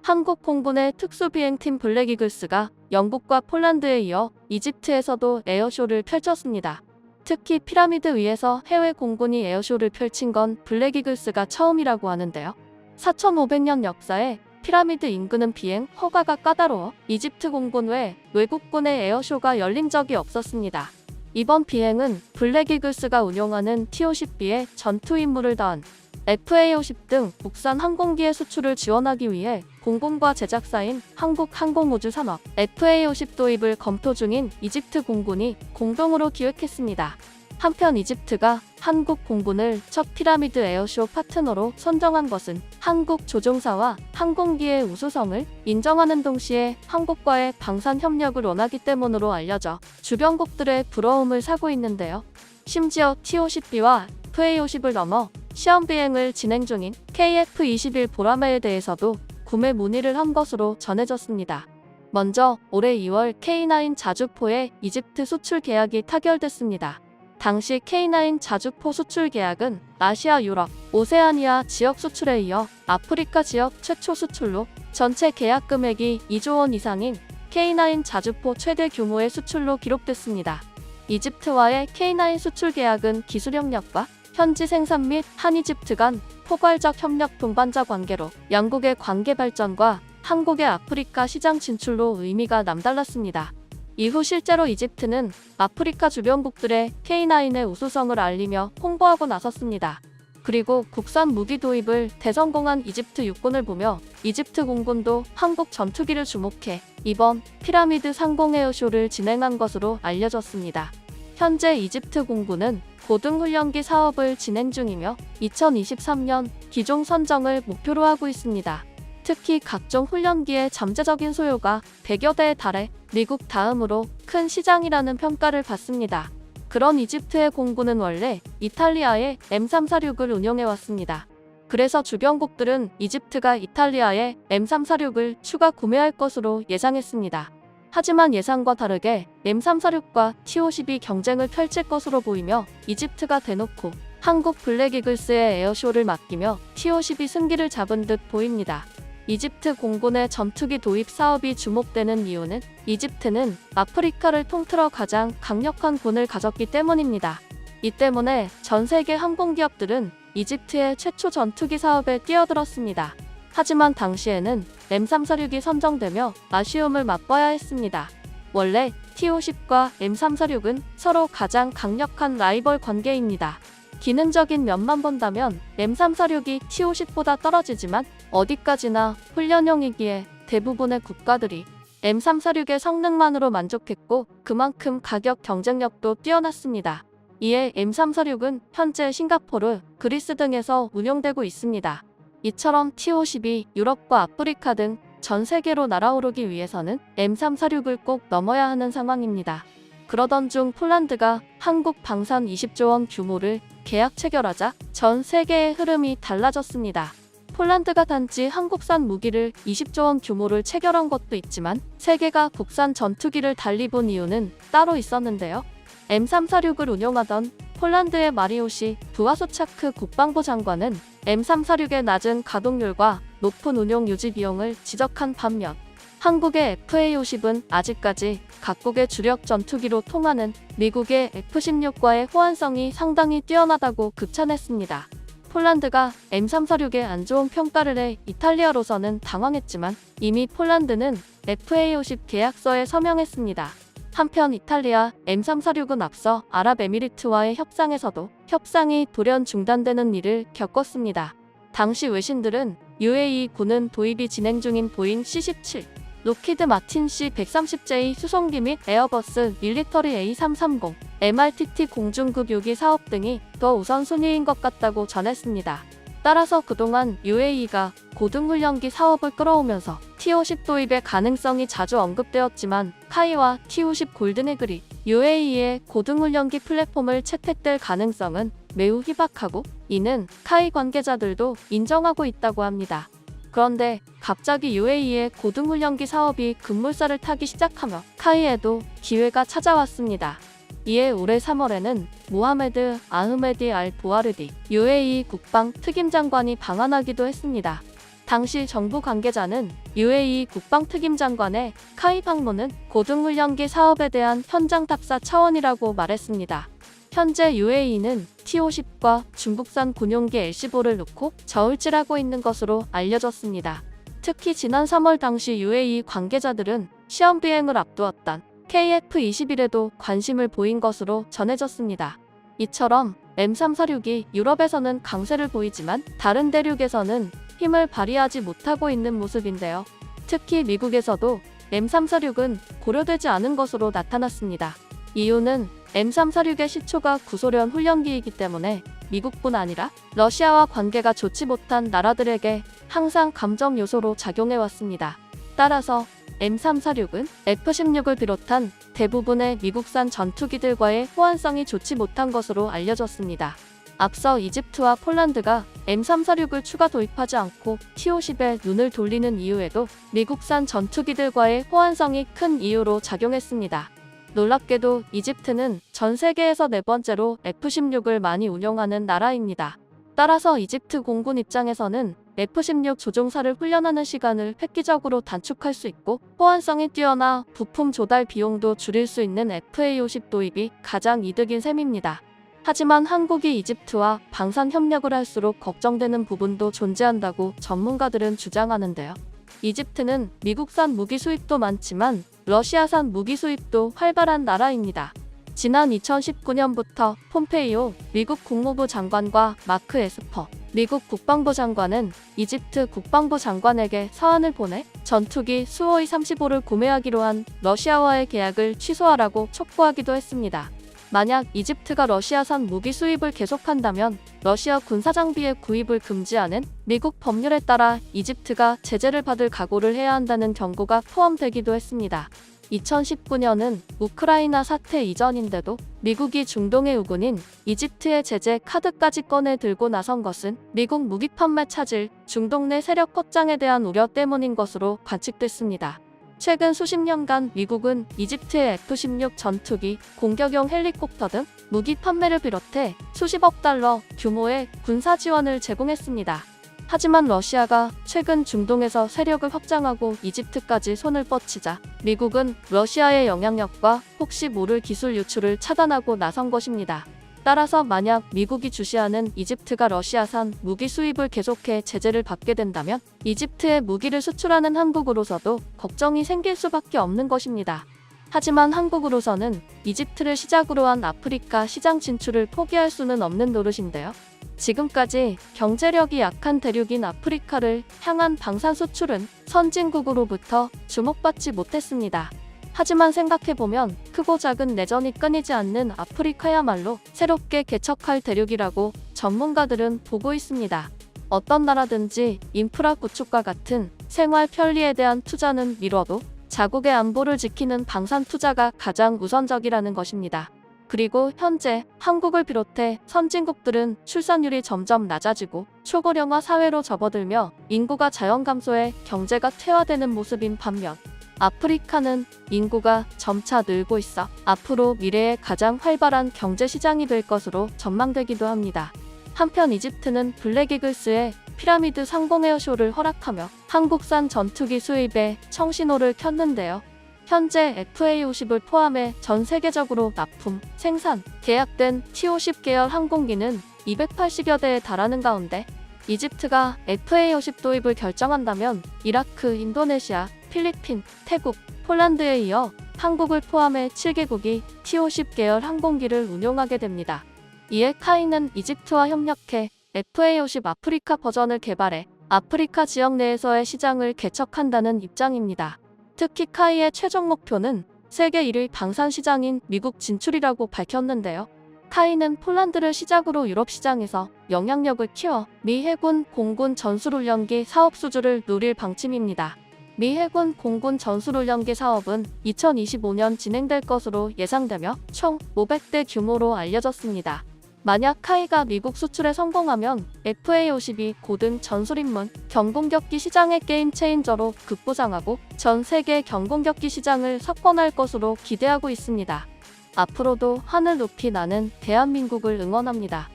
한국 공군의 특수비행팀 블랙이글스가 영국과 폴란드에 이어 이집트에서도 에어쇼를 펼쳤습니다. 특히 피라미드 위에서 해외 공군이 에어쇼를 펼친 건 블랙이글스가 처음이라고 하는데요. 4,500년 역사에 피라미드 인근은 비행 허가가 까다로워 이집트 공군 외 외국군의 에어쇼가 열린 적이 없었습니다. 이번 비행은 블랙이글스가 운용하는 T-50B에 전투 임무를 다한 FA-50 등 국산 항공기의 수출을 지원하기 위해 공군과 제작사인 한국항공우주산업 FA-50 도입을 검토 중인 이집트 공군이 공동으로 기획했습니다. 한편 이집트가 한국 공군을 첫 피라미드 에어쇼 파트너로 선정한 것은 한국 조종사와 항공기의 우수성을 인정하는 동시에 한국과의 방산 협력을 원하기 때문으로 알려져 주변국들의 부러움을 사고 있는데요. 심지어 T-50B와 FA-50을 넘어 시험 비행을 진행 중인 KF-21 보라매에 대해서도 구매 문의를 한 것으로 전해졌습니다. 먼저 올해 2월 K9 자주포의 이집트 수출 계약이 타결됐습니다. 당시 K9 자주포 수출 계약은 아시아, 유럽, 오세아니아 지역 수출에 이어 아프리카 지역 최초 수출로 전체 계약 금액이 2조 원 이상인 K9 자주포 최대 규모의 수출로 기록됐습니다. 이집트와의 K9 수출 계약은 기술 협력과 현지 생산 및 한이집트 간 포괄적 협력 동반자 관계로 양국의 관계 발전과 한국의 아프리카 시장 진출로 의미가 남달랐습니다. 이후 실제로 이집트는 아프리카 주변국들의 K9의 우수성을 알리며 홍보하고 나섰습니다. 그리고 국산 무기 도입을 대성공한 이집트 육군을 보며 이집트 공군도 한국 전투기를 주목해 이번 피라미드 상공 에어쇼를 진행한 것으로 알려졌습니다. 현재 이집트 공군은 고등훈련기 사업을 진행 중이며 2023년 기종 선정을 목표로 하고 있습니다. 특히 각종 훈련기의 잠재적인 소요가 100여 대에 달해 미국 다음으로 큰 시장이라는 평가를 받습니다. 그런 이집트의 공군은 원래 이탈리아의 M346을 운용해왔습니다. 그래서 주변국들은 이집트가 이탈리아의 M346을 추가 구매할 것으로 예상했습니다. 하지만 예상과 다르게 M346과 T-50이 경쟁을 펼칠 것으로 보이며 이집트가 대놓고 한국 블랙이글스의 에어쇼를 맡기며 T-50이 승기를 잡은 듯 보입니다. 이집트 공군의 전투기 도입 사업이 주목되는 이유는 이집트는 아프리카를 통틀어 가장 강력한 군을 가졌기 때문입니다. 이 때문에 전 세계 항공기업들은 이집트의 최초 전투기 사업에 뛰어들었습니다. 하지만 당시에는 M346이 선정되며 아쉬움을 맛봐야 했습니다. 원래 T-50과 M346은 서로 가장 강력한 라이벌 관계입니다. 기능적인 면만 본다면 M346이 T-50보다 떨어지지만 어디까지나 훈련용이기에 대부분의 국가들이 M346의 성능만으로 만족했고 그만큼 가격 경쟁력도 뛰어났습니다. 이에 M346은 현재 싱가포르, 그리스 등에서 운용되고 있습니다. 이처럼 T-50이 유럽과 아프리카 등 전 세계로 날아오르기 위해서는 M346을 꼭 넘어야 하는 상황입니다. 그러던 중 폴란드가 한국 방산 20조 원 규모를 계약 체결하자 전 세계의 흐름이 달라졌습니다. 폴란드가 단지 한국산 무기를 20조 원 규모를 체결한 것도 있지만 세계가 국산 전투기를 달리 본 이유는 따로 있었는데요. M346을 운용하던 폴란드의 마리오시 부하소차크 국방부 장관은 M346의 낮은 가동률과 높은 운용 유지 비용을 지적한 반면 한국의 FA-50은 아직까지 각국의 주력 전투기로 통하는 미국의 F-16과의 호환성이 상당히 뛰어나다고 극찬했습니다. 폴란드가 M346에 안 좋은 평가를 해 이탈리아로서는 당황했지만 이미 폴란드는 FA-50 계약서에 서명했습니다. 한편 이탈리아 M346은 앞서 아랍에미리트와의 협상에서도 협상이 돌연 중단되는 일을 겪었습니다. 당시 외신들은 UAE 군은 도입이 진행 중인 보잉 C-17, 로키드 마틴 C-130J 수송기 및 에어버스 밀리터리 A330, MRTT 공중급 요기 사업 등이 더 우선순위인 것 같다고 전했습니다. 따라서 그동안 UAE가 고등훈련기 사업을 끌어오면서 T-50 도입의 가능성이 자주 언급되었지만 카이와 T-50 골든이글이 UAE의 고등훈련기 플랫폼을 채택될 가능성은 매우 희박하고 이는 카이 관계자들도 인정하고 있다고 합니다. 그런데 갑자기 UAE의 고등훈련기 사업이 급물살을 타기 시작하며 카이에도 기회가 찾아왔습니다. 이에 올해 3월에는 모하메드 아흐메디 알 보아르디 UAE 국방 특임 장관이 방한하기도 했습니다. 당시 정부 관계자는 UAE 국방특임장관의 카이 방문은 고등훈련기 사업에 대한 현장 답사 차원이라고 말했습니다. 현재 UAE는 T-50과 중국산 군용기 LC-4를 놓고 저울질하고 있는 것으로 알려졌습니다. 특히 지난 3월 당시 UAE 관계자들은 시험 비행을 앞두었던 KF-21에도 관심을 보인 것으로 전해졌습니다. 이처럼 M346이 유럽에서는 강세를 보이지만 다른 대륙에서는 힘을 발휘하지 못하고 있는 모습인데요. 특히 미국에서도 M346은 고려되지 않은 것으로 나타났습니다. 이유는 M346의 시초가 구소련 훈련기이기 때문에 미국뿐 아니라 러시아와 관계가 좋지 못한 나라들에게 항상 감점 요소로 작용해왔습니다. 따라서 M346은 F-16을 비롯한 대부분의 미국산 전투기들과의 호환성이 좋지 못한 것으로 알려졌습니다. 앞서 이집트와 폴란드가 M346을 추가 도입하지 않고 T-50에 눈을 돌리는 이유에도 미국산 전투기들과의 호환성이 큰 이유로 작용했습니다. 놀랍게도 이집트는 전 세계에서 4번째로 F-16을 많이 운용하는 나라입니다. 따라서 이집트 공군 입장에서는 F-16 조종사를 훈련하는 시간을 획기적으로 단축할 수 있고 호환성이 뛰어나 부품 조달 비용도 줄일 수 있는 FA-50 도입이 가장 이득인 셈입니다. 하지만 한국이 이집트와 방산 협력을 할수록 걱정되는 부분도 존재한다고 전문가들은 주장하는데요. 이집트는 미국산 무기 수입도 많지만 러시아산 무기 수입도 활발한 나라입니다. 지난 2019년부터 폼페이오 미국 국무부 장관과 마크 에스퍼 미국 국방부 장관은 이집트 국방부 장관에게 사안을 보내 전투기 수호이 35를 구매하기로 한 러시아와의 계약을 취소하라고 촉구하기도 했습니다. 만약 이집트가 러시아산 무기 수입을 계속한다면 러시아 군사장비의 구입을 금지하는 미국 법률에 따라 이집트가 제재를 받을 각오를 해야 한다는 경고가 포함되기도 했습니다. 2019년은 우크라이나 사태 이전인데도 미국이 중동의 우군인 이집트의 제재 카드까지 꺼내 들고 나선 것은 미국 무기 판매 차질, 중동 내 세력 확장에 대한 우려 때문인 것으로 관측됐습니다. 최근 수십 년간 미국은 이집트의 F-16 전투기, 공격용 헬리콥터 등 무기 판매를 비롯해 수십억 달러 규모의 군사 지원을 제공했습니다. 하지만 러시아가 최근 중동에서 세력을 확장하고 이집트까지 손을 뻗치자 미국은 러시아의 영향력과 혹시 모를 기술 유출을 차단하고 나선 것입니다. 따라서 만약 미국이 주시하는 이집트가 러시아산 무기 수입을 계속해 제재를 받게 된다면 이집트에 무기를 수출하는 한국으로서도 걱정이 생길 수밖에 없는 것입니다. 하지만 한국으로서는 이집트를 시작으로 한 아프리카 시장 진출을 포기할 수는 없는 노릇인데요. 지금까지 경제력이 약한 대륙인 아프리카를 향한 방산 수출은 선진국으로부터 주목받지 못했습니다. 하지만 생각해보면 크고 작은 내전이 끊이지 않는 아프리카야말로 새롭게 개척할 대륙이라고 전문가들은 보고 있습니다. 어떤 나라든지 인프라 구축과 같은 생활 편리에 대한 투자는 미뤄도 자국의 안보를 지키는 방산 투자가 가장 우선적이라는 것입니다. 그리고 현재 한국을 비롯해 선진국들은 출산율이 점점 낮아지고 초고령화 사회로 접어들며 인구가 자연 감소해 경제가 퇴화되는 모습인 반면 아프리카는 인구가 점차 늘고 있어 앞으로 미래의 가장 활발한 경제 시장이 될 것으로 전망되기도 합니다. 한편 이집트는 블랙이글스의 피라미드 상공 에어쇼를 허락하며 한국산 전투기 수입에 청신호를 켰는데요. 현재 FA-50을 포함해 전 세계적으로 납품, 생산, 계약된 T-50 계열 항공기는 280여 대에 달하는 가운데 이집트가 FA-50 도입을 결정한다면 이라크, 인도네시아, 필리핀, 태국, 폴란드에 이어 한국을 포함해 7개국이 T-50 계열 항공기를 운용하게 됩니다. 이에 카이는 이집트와 협력해 FA-50 아프리카 버전을 개발해 아프리카 지역 내에서의 시장을 개척한다는 입장입니다. 특히 카이의 최종 목표는 세계 1위 방산 시장인 미국 진출이라고 밝혔는데요. 카이는 폴란드를 시작으로 유럽 시장에서 영향력을 키워 미 해군 공군 전술훈련기 사업 수주를 누릴 방침입니다. 미 해군 공군 전술훈련기 사업은 2025년 진행될 것으로 예상되며 총 500대 규모로 알려졌습니다. 만약 카이가 미국 수출에 성공하면 FA-50이 고등 전술입문 경공격기 시장의 게임 체인저로 급부상하고 전 세계 경공격기 시장을 석권할 것으로 기대하고 있습니다. 앞으로도 하늘 높이 나는 대한민국을 응원합니다.